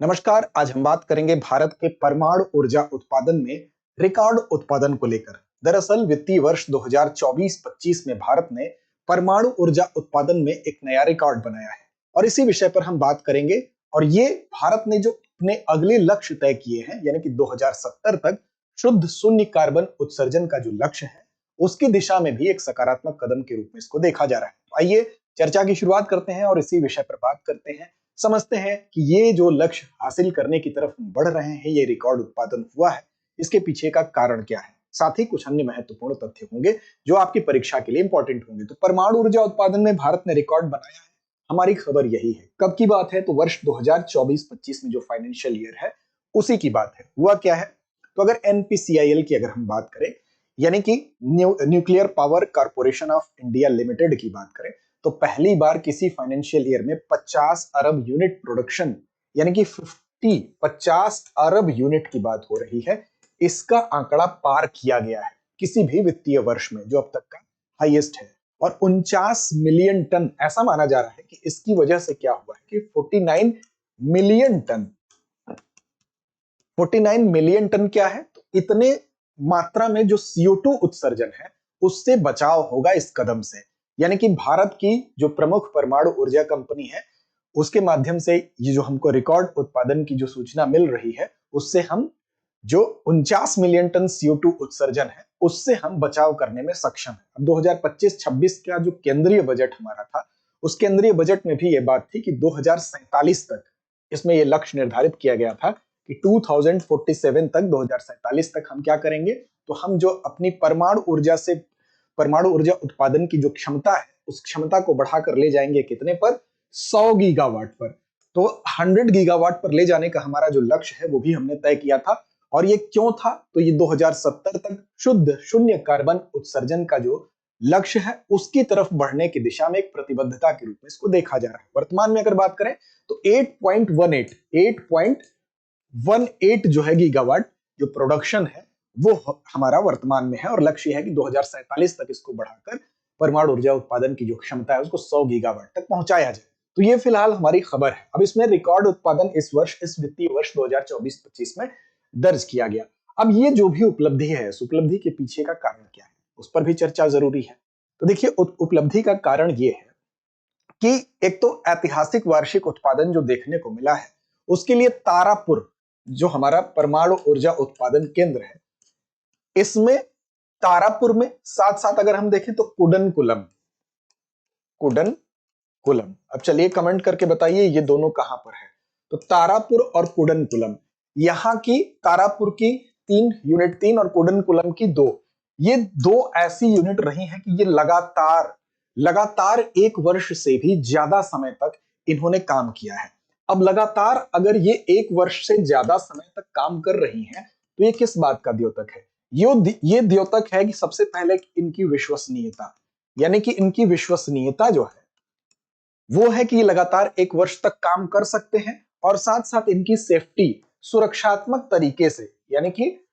नमस्कार। आज हम बात करेंगे भारत के परमाणु ऊर्जा उत्पादन में रिकॉर्ड उत्पादन को लेकर। दरअसल वित्तीय वर्ष 2024-25 में भारत ने परमाणु ऊर्जा उत्पादन में एक नया रिकॉर्ड बनाया है और इसी विषय पर हम बात करेंगे। और ये भारत ने जो अपने अगले लक्ष्य तय किए हैं, यानी कि 2070 तक शुद्ध शून्य कार्बन उत्सर्जन का जो लक्ष्य है, उसकी दिशा में भी एक सकारात्मक कदम के रूप में इसको देखा जा रहा है। तो आइए चर्चा की शुरुआत करते हैं और इसी विषय पर बात करते हैं। समझते हैं कि ये जो लक्ष्य हासिल करने की तरफ बढ़ रहे हैं, ये रिकॉर्ड उत्पादन हुआ है, इसके पीछे का कारण क्या है। साथ ही कुछ अन्य महत्वपूर्ण तथ्य होंगे जो आपकी परीक्षा के लिए इंपॉर्टेंट होंगे। तो परमाणु ऊर्जा उत्पादन में भारत ने रिकॉर्ड बनाया है, हमारी खबर यही है। कब की बात है? तो वर्ष 2024-25 में जो फाइनेंशियल ईयर है उसी की बात है। हुआ क्या है? तो अगर एनपीसीआईएल की अगर हम बात करें, यानी कि nuclear power corporation of India limited की बात करें, तो पहली बार किसी फाइनेंशियल ईयर में 50 अरब यूनिट प्रोडक्शन, यानी कि 50 अरब यूनिट की बात हो रही है। इसका आंकड़ा पार किया गया है किसी भी वित्तीय वर्ष में, जो अब तक का हाईएस्ट है। और 49 मिलियन टन ऐसा माना जा रहा है कि इसकी वजह से क्या हुआ है कि 49 मिलियन टन 49 मिलियन टन क्या है? तो इतने मात्रा में जो CO2 उत्सर्जन है उससे बचाव होगा इस कदम से। यानी कि भारत की जो प्रमुख परमाणु ऊर्जा कंपनी है, उसके माध्यम से ये जो हमको रिकॉर्ड उत्पादन की जो सूचना मिल रही है, उससे हम जो 49 मिलियन टन CO2 उत्सर्जन है उससे हम बचाव करने में सक्षम है। अब 2025-26 का जो केंद्रीय बजट हमारा था, उस केंद्रीय बजट में भी ये बात थी कि 2047 तक इसमें ये लक्ष्य निर्धारित किया गया था कि 2047 तक 2047 तक हम क्या करेंगे, तो हम जो अपनी परमाणु ऊर्जा उत्पादन की जो क्षमता है, उस क्षमता को बढ़ाकर ले जाएंगे कितने पर? 100 गीगावाट पर। तो 100 गीगावाट पर ले जाने का हमारा जो लक्ष्य है वो भी हमने तय किया था। और ये क्यों था? तो ये 2070 तक शुद्ध शून्य कार्बन उत्सर्जन का जो लक्ष्य है उसकी तरफ बढ़ने की दिशा में एक प्रतिबद्धता के रूप में इसको देखा जा रहा है। वर्तमान में अगर बात करें तो 8.18 जो है गीगावाट जो प्रोडक्शन है वो हमारा वर्तमान में है, और लक्ष्य है कि 2047 तक इसको बढ़ाकर परमाणु ऊर्जा उत्पादन की जो क्षमता है उसको 100 गीगावाट तक पहुंचाया जाए। तो ये फिलहाल हमारी खबर है। अब इसमें रिकॉर्ड उत्पादन इस वित्तीय वर्ष 2024-25 में दर्ज किया गया। अब ये जो भी उपलब्धि है, इस उपलब्धि के पीछे का कारण क्या है, उस पर भी चर्चा जरूरी है। तो देखिए, उपलब्धि का कारण ये है कि एक तो ऐतिहासिक वार्षिक उत्पादन जो देखने को मिला है, उसके लिए तारापुर जो हमारा परमाणु ऊर्जा उत्पादन केंद्र है, इसमें तारापुर में साथ साथ अगर हम देखें तो कुडनकुलम। अब चलिए कमेंट करके बताइए ये दोनों कहां पर है। तो तारापुर और कुडनकुलम, यहां की तारापुर की 3 यूनिट 3 और कुडनकुलम की 2, ये 2 ऐसी यूनिट रही हैं कि ये लगातार 1 वर्ष से भी ज्यादा समय तक इन्होंने काम किया है। अब लगातार अगर ये 1 वर्ष से ज्यादा समय तक काम कर रही हैं, तो ये किस बात का द्योतक है? ये द्योतक है कि सबसे पहले इनकी विश्वसनीयता, यानी कि इनकी विश्वसनीयता जो है वो है कि ये लगातार 1 वर्ष तक काम कर सकते हैं, और साथ साथ इनकी सेफ्टी सुरक्षात्मक तरीके से, यानी कि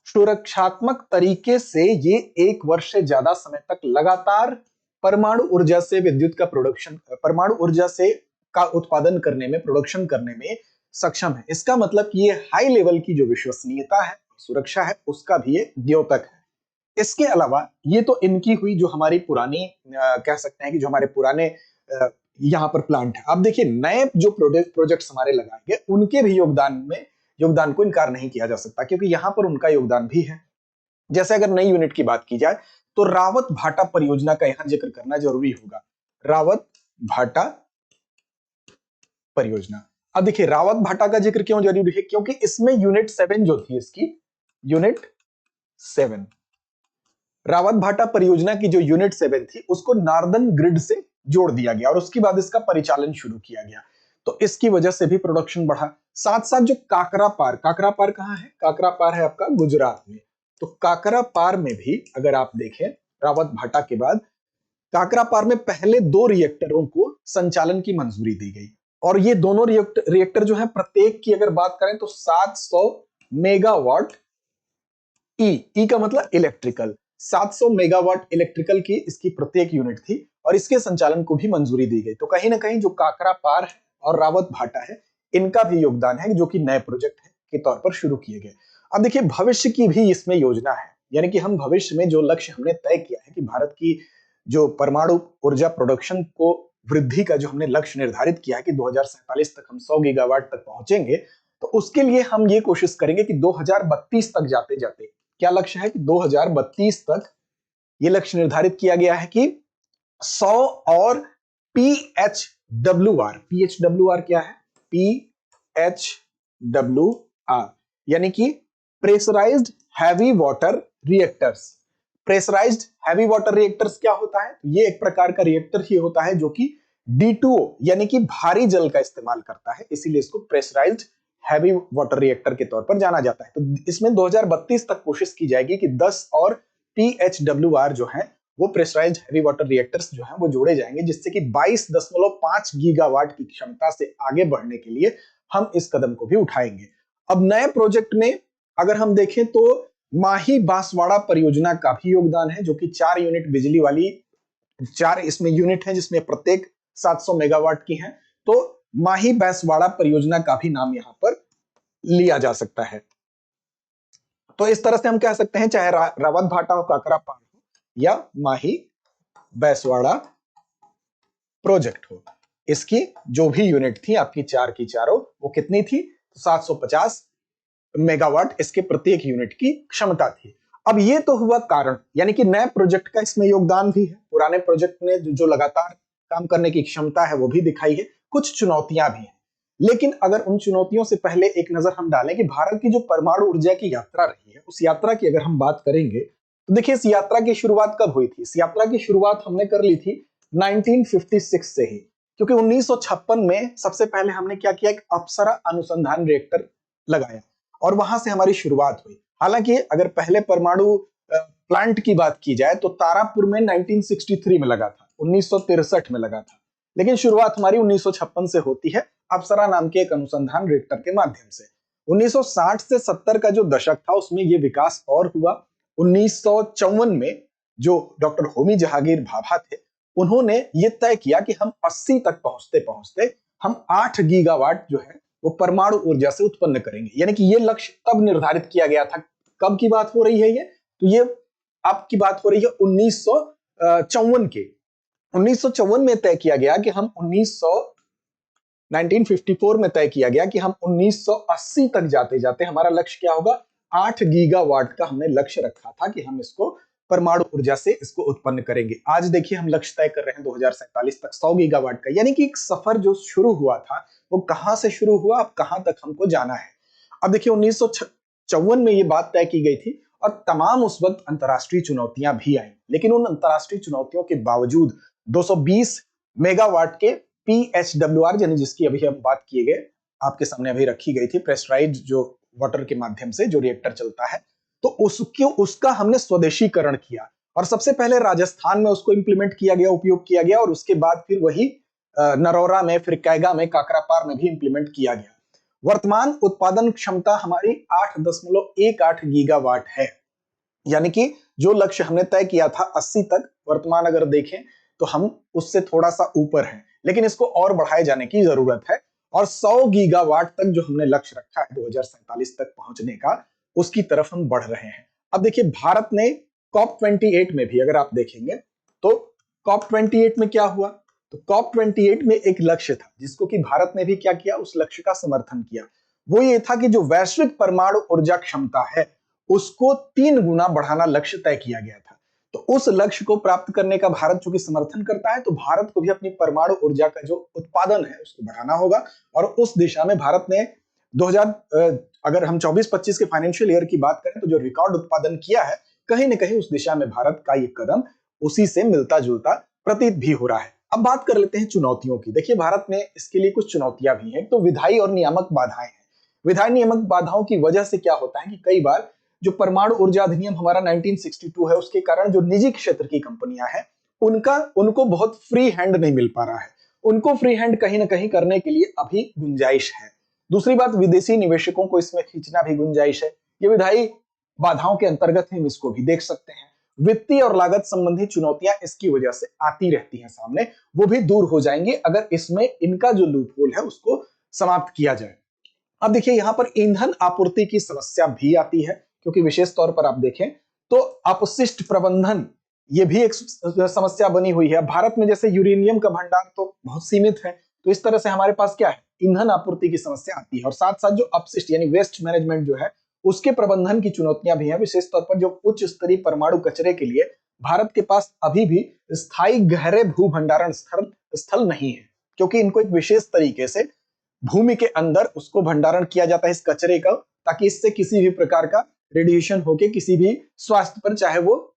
सुरक्षात्मक तरीके से ये 1 वर्ष से ज्यादा समय तक लगातार परमाणु ऊर्जा से विद्युत का प्रोडक्शन, परमाणु ऊर्जा से का उत्पादन करने में, प्रोडक्शन करने में सक्षम है। इसका मतलब कि ये हाई लेवल की जो विश्वसनीयता है, सुरक्षा है, उसका भी ये द्योतक है। इसके अलावा ये तो इनकी हुई जो हमारी पुरानी कह सकते हैं कि जो हमारे पुराने यहाँ पर प्लांट है। अब देखिए, नए जो प्रोजेक्ट्स हमारे लगाए गए उनके भी योगदान को इनकार नहीं किया जा सकता, क्योंकि यहाँ पर उनका योगदान भी है। जैसे अगर नई यूनिट की बात की जाए तो रावत भाटा परियोजना का यहां जिक्र करना जरूरी होगा। रावत भाटा परियोजना। अब देखिए, रावत भाटा का जिक्र क्यों जरूरी है? क्योंकि इसमें यूनिट 7 जो थी, इसकी यूनिट 7, रावत भाटा परियोजना की जो यूनिट 7 थी उसको नॉर्दर्न ग्रिड से जोड़ दिया गया और उसके बाद इसका परिचालन शुरू किया गया। तो इसकी वजह से भी प्रोडक्शन बढ़ा। साथ साथ जो काकरापार कहां है? काकरापार है आपका गुजरात में। तो काकरापार में भी अगर आप देखें, रावत भाटा के बाद काकरापार में पहले 2 रिएक्टरों को संचालन की मंजूरी दी गई, और ये दोनों रिएक्टर जो है, प्रत्येक की अगर बात करें तो 700 मेगावाट ई का मतलब इलेक्ट्रिकल, 700 मेगावाट इलेक्ट्रिकल की इसकी प्रत्येक यूनिट थी, और इसके संचालन को भी मंजूरी दी गई। तो कहीं ना कहीं जो काकरापार है और रावत भाटा है, इनका भी योगदान है जो कि नए प्रोजेक्ट के तौर पर शुरू किए गए। अब देखिए भविष्य की भी इसमें योजना है, यानी कि हम भविष्य में जो लक्ष्य हमने तय किया है कि भारत की जो परमाणु ऊर्जा प्रोडक्शन को वृद्धि का जो हमने लक्ष्य निर्धारित किया है कि 2047 तक हम 100 गीगावाट तक पहुंचेंगे, तो उसके लिए हम ये कोशिश करेंगे कि 2032 तक जाते जाते, क्या लक्ष्य है कि 2032 तक ये लक्ष्य निर्धारित किया गया है कि 100 और PHWR, PHWR क्या है? PHWR यानी कि pressurised heavy water reactors. Pressurised heavy water reactors क्या होता है? ये एक प्रकार का रिएक्टर ही होता है जो कि D2O यानी कि भारी जल का इस्तेमाल करता है, इसीलिए इसको प्रेशराइज्ड हैवी वाटर रिएक्टर के तौर पर जाना जाता है। तो इसमें 2032 तक कोशिश की जाएगी कि 10 और PHWR जो है वो प्रेशराइज्ड हैवी वाटर रिएक्टर्स जो हैं वो जोड़े जाएंगे, जिससे कि 22.5 गीगावाट की क्षमता से आगे बढ़ने के लिए हम इस कदम को भी उठाएंगे। अब नए प्रोजेक्ट में अगर हम देखें तो माही बांसवाड़ा परियोजना का भी योगदान है, जो कि 4 यूनिट बिजली वाली 4 इसमें यूनिट है जिसमें प्रत्येक 700 मेगावाट की है। तो माही बांसवाड़ा परियोजना का भी नाम यहां पर लिया जा सकता है। तो इस तरह से हम कह सकते हैं चाहे रावत भाटा हो, काकरापार हो या माही बांसवाड़ा प्रोजेक्ट हो, इसकी जो भी यूनिट थी आपकी 4 की चारों, वो कितनी थी? 750 मेगावाट इसके प्रत्येक यूनिट की क्षमता थी। अब ये तो हुआ कारण, यानी कि नए प्रोजेक्ट का इसमें योगदान भी है, पुराने प्रोजेक्ट ने जो लगातार काम करने की क्षमता है वो भी दिखाई है, कुछ चुनौतियां भी हैं। लेकिन अगर उन चुनौतियों से पहले एक नजर हम डालें कि भारत की जो परमाणु ऊर्जा की यात्रा रही है, उस यात्रा की अगर हम बात करेंगे तो देखिए इस यात्रा की शुरुआत कब हुई थी? इस यात्रा की शुरुआत हमने कर ली थी 1956 से ही, क्योंकि 1956 में सबसे पहले हमने क्या किया, एक अप्सरा अनुसंधान रिएक्टर लगाया और वहां से हमारी शुरुआत हुई। हालांकि अगर पहले परमाणु प्लांट की बात की जाए तो तारापुर में 1963 में लगा था, 1963 में लगा था, लेकिन शुरुआत हमारी 1956 से होती है अप्सरा नाम के एक अनुसंधान रिएक्टर के माध्यम से। 1960 से 70 का जो दशक था उसमें ये विकास और हुआ। 1954 में जो डॉक्टर होमी जहांगीर भाभा थे, उन्होंने ये तय किया कि हम 80 तक पहुंचते पहुंचते हम 8 गीगावाट जो है वो परमाणु ऊर्जा से उत्पन्न करेंगे, यानी कि ये लक्ष्य तब निर्धारित किया गया था। कब की बात हो रही है ये? तो ये आपकी बात हो रही है 1954 के। 1954 में तय किया गया कि हम 1954 में तय किया गया कि हम 1980 तक जाते जाते हमारा लक्ष्य क्या होगा? 8 गीगावाट का हमने लक्ष्य रखा था कि हम इसको परमाणु ऊर्जा से इसको उत्पन्न करेंगे। आज देखिए हम लक्ष्य तय कर रहे हैं 2047 तक 100 गीगावाट का, यानी कि एक सफर जो शुरू हुआ था वो कहां से शुरू हुआ, अब कहां तक हमको जाना है। अब देखिए 1954 में ये बात तय की गई थी और तमाम उस वक्त अंतरराष्ट्रीय चुनौतियां भी आई, लेकिन उन अंतरराष्ट्रीय चुनौतियों के बावजूद 220 मेगावाट के PHWR यानी जिसकी अभी हम बात किए गए आपके सामने अभी रखी गई थी, प्रेशराइज्ड जो वाटर के माध्यम से जो रिएक्टर चलता है, तो उसका हमने स्वदेशीकरण किया और सबसे पहले राजस्थान में उसको इंप्लीमेंट किया गया, उपयोग किया गया, और उसके बाद फिर वही नरौरा में, फिर कैगा में, काकरापार में भी इंप्लीमेंट किया गया। वर्तमान उत्पादन क्षमता हमारी 8.18 गीगावाट है, यानी कि जो लक्ष्य हमने तय किया था 80 तक, वर्तमान अगर देखें तो हम उससे थोड़ा सा ऊपर हैं, लेकिन इसको और बढ़ाए जाने की जरूरत है और 100 गीगावाट तक जो हमने लक्ष्य रखा है 2047 तक पहुंचने का, उसकी तरफ हम बढ़ रहे हैं। अब देखिए भारत ने COP28 में भी अगर आप देखेंगे तो COP28 में क्या हुआ, तो COP28 में एक लक्ष्य था जिसको कि भारत ने भी क्या किया, उस लक्ष्य का समर्थन किया। वो ये था कि जो वैश्विक परमाणु ऊर्जा क्षमता है उसको 3 गुना बढ़ाना लक्ष्य तय किया गया था। तो उस लक्ष्य को प्राप्त करने का भारत चूंकि समर्थन करता है, तो भारत को भी अपनी परमाणु ऊर्जा का जो उत्पादन है उसको बढ़ाना होगा और उस दिशा में भारत ने 2000 अगर हम 24-25 के फाइनेंशियल ईयर की बात करें तो जो रिकॉर्ड उत्पादन किया है, कहीं ना कहीं उस दिशा में भारत का ये कदम उसी से मिलता जुलता प्रतीत भी हो रहा है। अब बात कर लेते हैं चुनौतियों की। देखिए भारत में इसके लिए कुछ चुनौतियां भी हैं, तो विधायी और नियामक बाधाएं हैं। विधायी नियामक बाधाओं की वजह से क्या होता है कि कई बार जो परमाणु ऊर्जा अधिनियम हमारा 1962 है, उसके कारण जो निजी क्षेत्र की कंपनियां हैं उनको बहुत फ्री हैंड नहीं मिल पा रहा है, उनको फ्री हैंड कहीं ना कहीं करने के लिए अभी गुंजाइश है। दूसरी बात, विदेशी निवेशकों को इसमें खींचना भी गुंजाइश है, ये विधायी बाधाओं के अंतर्गत हम इसको भी देख सकते हैं। वित्तीय और लागत संबंधी चुनौतियां इसकी वजह से आती रहती हैं सामने, वो भी दूर हो जाएंगी अगर इसमें इनका जो लूपहोल है उसको समाप्त किया जाए। अब देखिए यहाँ पर ईंधन आपूर्ति की समस्या भी आती है, क्योंकि विशेष तौर पर आप देखें तो अपशिष्ट प्रबंधन ये भी एक समस्या बनी हुई है। भारत में जैसे यूरेनियम का भंडार तो बहुत सीमित है, तो इस तरह से हमारे पास क्या है, ईंधन आपूर्ति की समस्या आती है। और साथ साथ जो अपशिष्ट यानी वेस्ट मैनेजमेंट जो है उसके प्रबंधन की चुनौतियां भी हैं, विशेष तौर पर जो उच्च स्तरीय परमाणु कचरे के लिए भारत के पास अभी भी स्थायी गहरे भू भंडारण स्थल नहीं है, क्योंकि इनको एक विशेष तरीके से भूमि के अंदर उसको भंडारण किया जाता है इस कचरे का, ताकि इससे किसी भी प्रकार का रेडिएशन होके किसी भी स्वास्थ्य पर, चाहे वो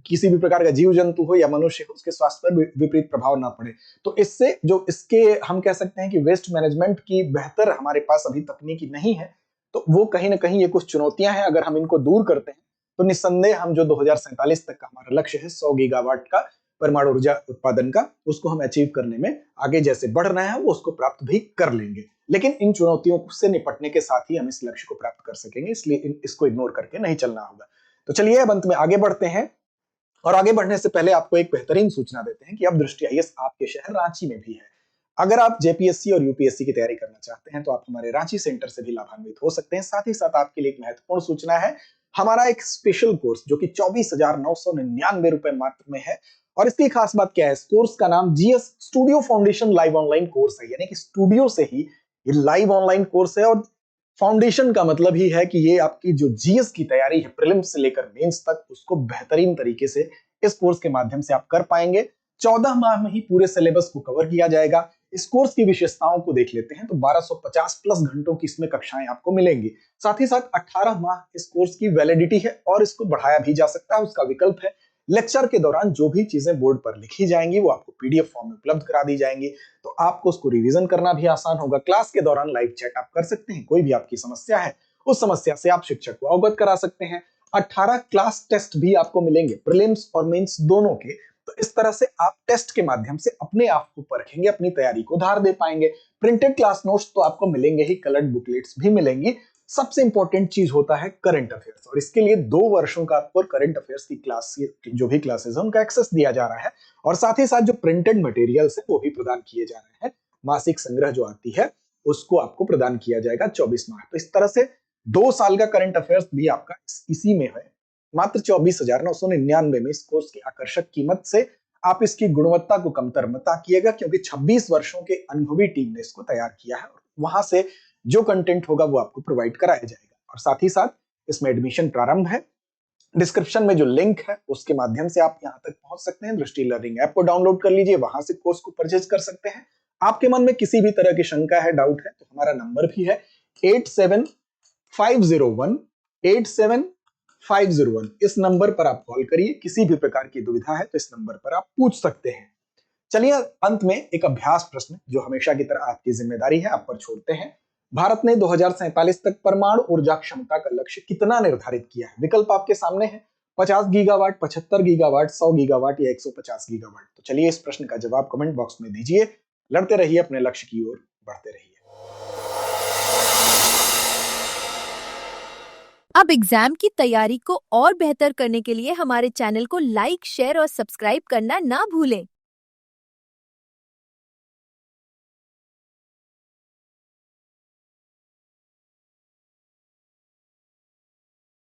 किसी भी प्रकार का जीव जंतु हो या मनुष्य हो, उसके स्वास्थ्य पर विपरीत प्रभाव ना पड़े। तो इससे जो इसके हम कह सकते हैं कि वेस्ट मैनेजमेंट की बेहतर हमारे पास अभी तकनीकी नहीं है, तो वो कहीं ना कहीं ये कुछ चुनौतियां हैं। अगर हम इनको दूर करते हैं तो निस्संदेह हम जो 2047 तक का हमारा लक्ष्य है 100 गीगावाट का परमाणु ऊर्जा उत्पादन का, उसको हम अचीव करने में आगे जैसे बढ़ रहे हैं वो उसको प्राप्त भी कर लेंगे। लेकिन इन चुनौतियों से निपटने के साथ ही हम इस लक्ष्य को प्राप्त कर सकेंगे, इसलिए इसको इग्नोर करके नहीं चलना होगा। तो चलिए अब अंत में आगे बढ़ते हैं, और आगे बढ़ने से पहले आपको एक बेहतरीन सूचना देते हैं कि अब दृष्टि आईएएस आपके शहर रांची में भी है। अगर आप जेपीएससी और यूपीएससी की तैयारी करना चाहते हैं तो आप हमारे रांची सेंटर से भी लाभान्वित हो सकते हैं। साथ ही साथ आपके लिए एक महत्वपूर्ण सूचना है, हमारा एक स्पेशल कोर्स जो कि 24,999 रुपए मात्र में है। और इसकी खास बात क्या है, इस कोर्स का नाम GS studio foundation live online course है, यानी कि स्टूडियो से ही ये लाइव ऑनलाइन कोर्स है। और फाउंडेशन का मतलब ही है कि ये आपकी जो जीएस की तैयारी है प्रीलिम्स से लेकर मेंस तक, उसको बेहतरीन तरीके से इस कोर्स के माध्यम से आप कर पाएंगे। 14 माह में ही पूरे सिलेबस को कवर किया जाएगा। इस कोर्स की विशेषताओं को देख लेते हैं तो 1250 प्लस घंटों की इसमें कक्षाएं आपको मिलेंगी। साथ ही साथ 18 माह इस कोर्स की वैलिडिटी है और इसको बढ़ाया भी जा सकता है, उसका विकल्प है। लेक्चर के दौरान जो भी चीजें बोर्ड पर लिखी जाएंगी वो आपको पीडीएफ फॉर्म में उपलब्ध करा दी जाएंगी, तो आपको उसको रिवीजन करना भी आसान होगा। क्लास के दौरान लाइव चैट आप कर सकते हैं, कोई भी आपकी समस्या है उस समस्या से आप शिक्षक को अवगत करा सकते हैं। 18 क्लास टेस्ट भी आपको मिलेंगे, प्रीलिम्स और मेंस दोनों के। तो इस तरह से आप टेस्ट के माध्यम से अपने आप को परखेंगे, अपनी तैयारी को धार दे पाएंगे। प्रिंटेड क्लास नोट्स तो आपको मिलेंगे ही, कलर्ड बुकलेट्स भी मिलेंगी। सबसे इंपॉर्टेंट चीज होता है करंट अफेयर्स, और इसके लिए 2 वर्षों का आपको करंट अफेयर्स की क्लास जो भी क्लासेस है उनका एक्सेस दिया जा रहा है। और साथ ही साथ जो प्रिंटेड मटेरियल्स है वो भी प्रदान किए जा रहे हैं। मासिक संग्रह जो आती है उसको आपको प्रदान किया जाएगा 24 माह। तो इस तरह से 2 साल का करंट अफेयर्स भी आपका इसी में है। मात्र 24,999 में इस कोर्स की आकर्षक कीमत से आप इसकी गुणवत्ता को कमतर मत आकिएगा, क्योंकि 26 वर्षों के अनुभवी टीम ने इसको तैयार किया है और वहां से जो कंटेंट होगा वो आपको प्रोवाइड कराया जाएगा। और साथ ही साथ इसमें एडमिशन प्रारंभ है। डिस्क्रिप्शन में जो लिंक है उसके माध्यम से आप यहां तक पहुंच सकते हैं। दृष्टि लर्निंग ऐप को डाउनलोड कर लीजिए, वहां से कोर्स को परचेज कर सकते हैं। आपके मन में किसी भी तरह की शंका है, डाउट है, तो हमारा नंबर भी है 8750187501। इस नंबर पर आप कॉल करिए, किसी भी प्रकार की दुविधा है तो इस नंबर पर आप पूछ सकते हैं। चलिए अंत में एक अभ्यास प्रश्न जो हमेशा की तरह आपकी जिम्मेदारी है आप पर छोड़ते हैं। भारत ने 2047 तक परमाणु ऊर्जा क्षमता का लक्ष्य कितना निर्धारित किया है? विकल्प आपके सामने है, 50 गीगावाट, 75 गीगावाट, 100 गीगावाट या 150 गीगावाट। तो चलिए इस प्रश्न का जवाब कमेंट बॉक्स में दीजिए। लड़ते रहिए, अपने लक्ष्य की ओर बढ़ते रहिए। अब एग्जाम की तैयारी को और बेहतर करने के लिए हमारे चैनल को लाइक, शेयर और सब्सक्राइब करना ना भूलें।